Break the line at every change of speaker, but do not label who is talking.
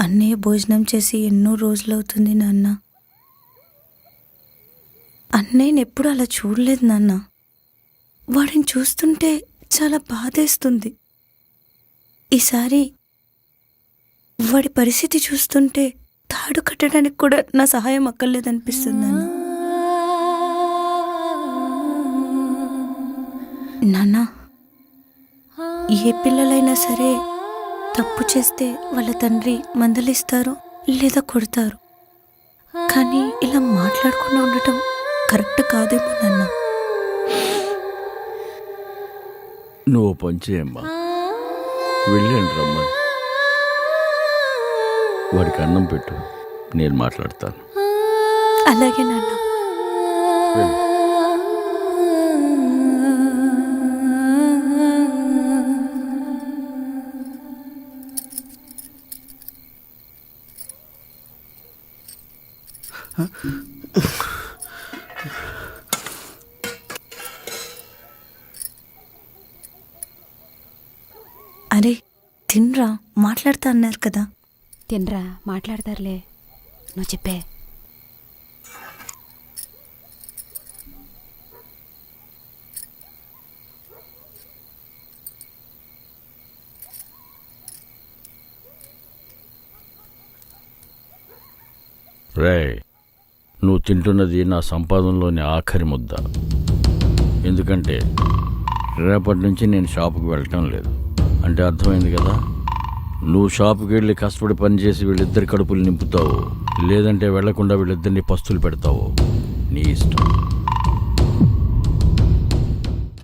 అన్నయ్య భోజనం చేసి ఎన్నో రోజులవుతుంది నాన్న. అన్నయ్యని ఎప్పుడు అలా చూడలేదు నాన్న. వాడిని చూస్తుంటే చాలా బాధేస్తుంది. ఈసారి వాడి పరిస్థితి చూస్తుంటే తాడు కట్టడానికి కూడా నా సహాయం అక్కర్లేదనిపిస్తుంది నాన్న. నాన్న, ఏ పిల్లలైనా సరే తప్పు చేస్తే వాళ్ళ తండ్రి మందలిస్తారు లేదా కొడతారు. కానీ ఇలా మాట్లాడకుండా ఉండటం కరెక్ట్ కాదేమో నాన్న.
నువ్వు పంచేయమ్మా, వెళ్ళండి రమ్మని. వాడికి అన్నం పెట్టు, నేను మాట్లాడతాను.
అలాగే నాన్న.
వెళ్ళు.
అరే తిన్రా, మాట్లాడుతా అన్నారు కదా.
తినరా, మాట్లాడతారులే, నువ్వు చెప్పే.
రేయ్, నువ్వు తింటున్నది నా సంపాదనలోని ఆఖరి ముద్ద. ఎందుకంటే రేపటి నుంచి నేను షాపుకి వెళ్ళటం లేదు. అంటే అర్థమైంది కదా. నువ్వు షాపుకి వెళ్ళి కష్టపడి పనిచేసి వీళ్ళిద్దరి కడుపులు నింపుతావు, లేదంటే వెళ్లకుండా వీళ్ళిద్దరిని పస్తులు పెడతావు. నీ ఇష్టం.